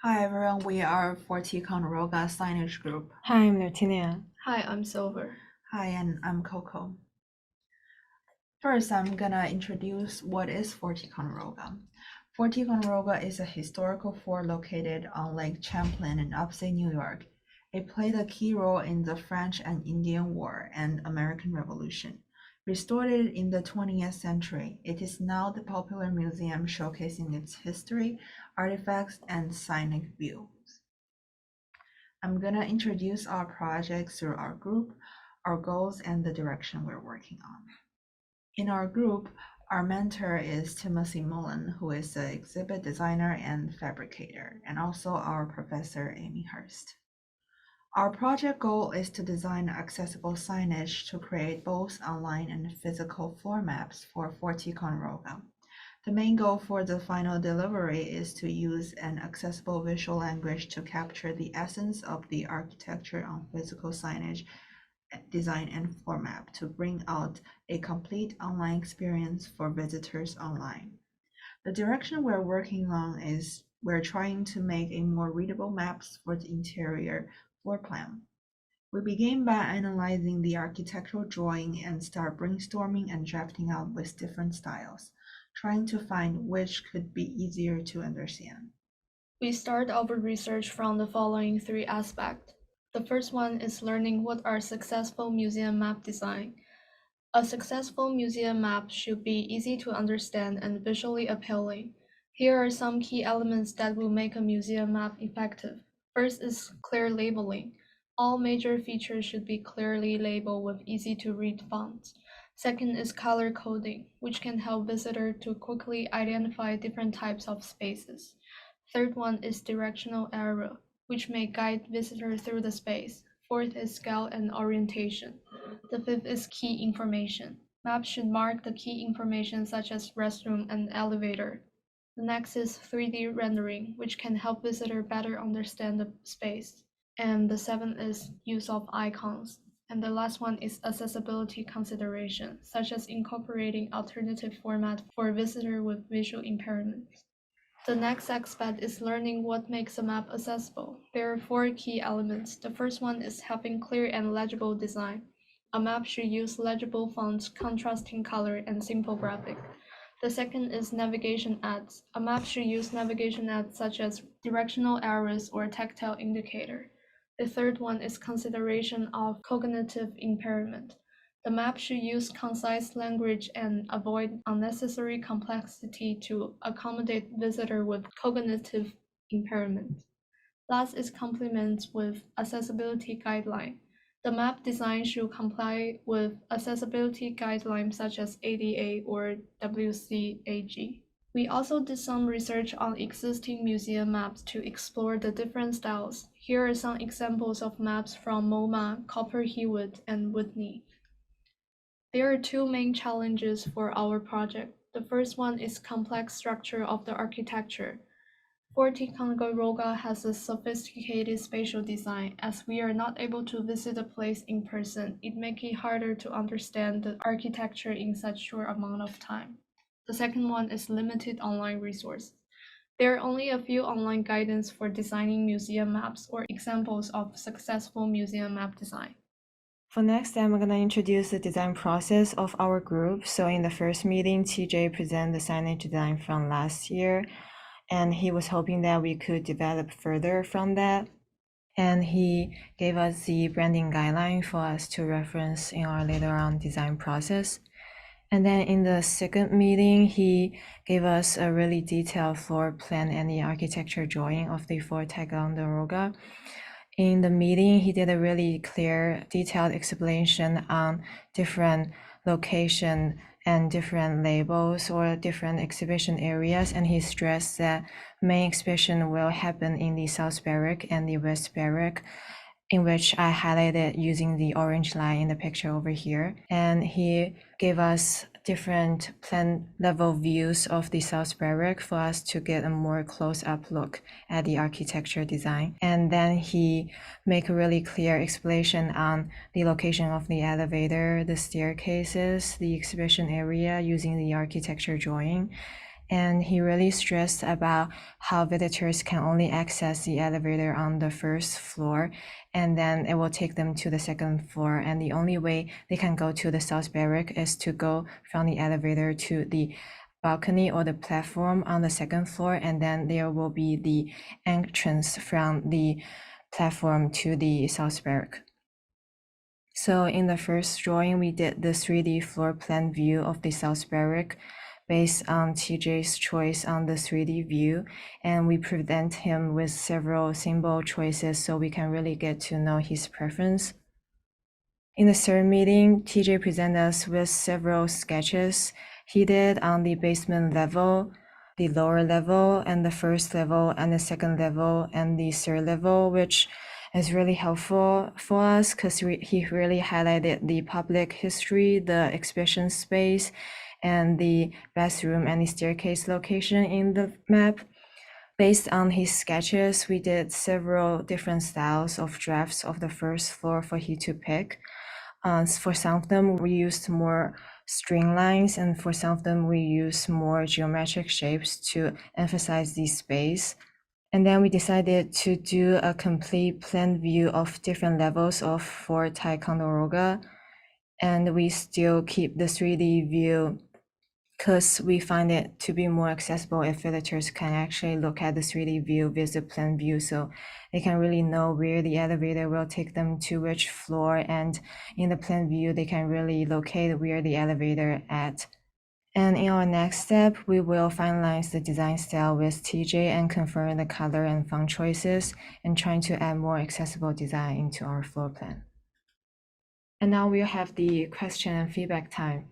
Hi everyone, we are for Ticonderoga Signage Group. Hi, I'm Nertinia. Hi, I'm Silver. Hi, and I'm Coco. First, I'm gonna introduce what is Fort Ticonderoga. Fort Ticonderoga is a historical fort located on Lake Champlain in upstate New York. It played a key role in the French and Indian War and American Revolution. Restored in the 20th century, it is now the popular museum showcasing its history, artifacts, and scenic views. I'm gonna introduce our projects through our group, our goals, and the direction we're working on. In our group, our mentor is Timothy Mullen, who is the exhibit designer and fabricator, and also our professor, Amy Hurst. Our project goal is to design accessible signage to create both online and physical floor maps for Fort Ticonderoga. The main goal for the final delivery is to use an accessible visual language to capture the essence of the architecture on physical signage design and floor map to bring out a complete online experience for visitors online. The direction we're working on is we're trying to make a more readable maps for the interior floor plan. We begin by analyzing the architectural drawing and start brainstorming and drafting out with different styles, trying to find which could be easier to understand. We start our research from the following three aspects. The first one is learning what are successful museum map design. A successful museum map should be easy to understand and visually appealing. Here are some key elements that will make a museum map effective. First is clear labeling. All major features should be clearly labeled with easy-to-read fonts. Second is color coding, which can help visitors to quickly identify different types of spaces. Third one is directional arrow, which may guide visitors through the space. Fourth is scale and orientation. The fifth is key information. Maps should mark the key information such as restroom and elevator. The next is 3D rendering, which can help visitors better understand the space. And the seventh is use of icons. And the last one is accessibility consideration, such as incorporating alternative format for visitors with visual impairments. The next aspect is learning what makes a map accessible. There are four key elements. The first one is having clear and legible design. A map should use legible fonts, contrasting color, and simple graphic. The second is navigation aids. A map should use navigation aids such as directional arrows or tactile indicator. The third one is consideration of cognitive impairment. The map should use concise language and avoid unnecessary complexity to accommodate visitors with cognitive impairment. Last is complements with accessibility guideline. The map design should comply with accessibility guidelines such as ADA or WCAG. We also did some research on existing museum maps to explore the different styles. Here are some examples of maps from MoMA, Copper Hewitt, and Whitney. There are two main challenges for our project. The first one is complex structure of the architecture. Fort Ticonderoga has a sophisticated spatial design. As we are not able to visit the place in person, it makes it harder to understand the architecture in such short amount of time. The second one is limited online resources. There are only a few online guidance for designing museum maps or examples of successful museum map design. For next, I'm going to introduce the design process of our group. So in the first meeting, TJ presented the signage design from last year, and he was hoping that we could develop further from that. And he gave us the branding guideline for us to reference in our later on design process. And then in the second meeting, he gave us a really detailed floor plan and the architecture drawing of the Fort Ticonderoga. In the meeting, he did a really clear, detailed explanation on different location and different labels or different exhibition areas, and he stressed that main exhibition will happen in the South Barrack and the West Barrack, in which I highlighted using the orange line in the picture over here. And he gave us different plan level views of the South Barrack for us to get a more close-up look at the architecture design. And then he make a really clear explanation on the location of the elevator, the staircases, the exhibition area using the architecture drawing. And he really stressed about how visitors can only access the elevator on the first floor, and then it will take them to the second floor. And the only way they can go to the South Barrack is to go from the elevator to the balcony or the platform on the second floor, and then there will be the entrance from the platform to the South Barrack. So in the first drawing, we did the 3D floor plan view of the South Barrack based on TJ's choice on the 3D view, and we present him with several symbol choices so we can really get to know his preference. In the third meeting, TJ presented us with several sketches he did on the basement level, the lower level, and the first level, and the second level, and the third level, which is really helpful for us because he really highlighted the public history, the exhibition space, and the bathroom and the staircase location in the map. Based on his sketches, we did several different styles of drafts of the first floor for he to pick. For some of them, we used more string lines, and for some of them, we used more geometric shapes to emphasize the space. And then we decided to do a complete plan view of different levels of Fort Ticonderoga, and we still keep the 3D view because we find it to be more accessible if visitors can actually look at the 3D view, visit plan view, so they can really know where the elevator will take them to which floor, and in the plan view, they can really locate where the elevator at. And in our next step, we will finalize the design style with TJ and confirm the color and font choices and trying to add more accessible design into our floor plan. And now we'll have the question and feedback time.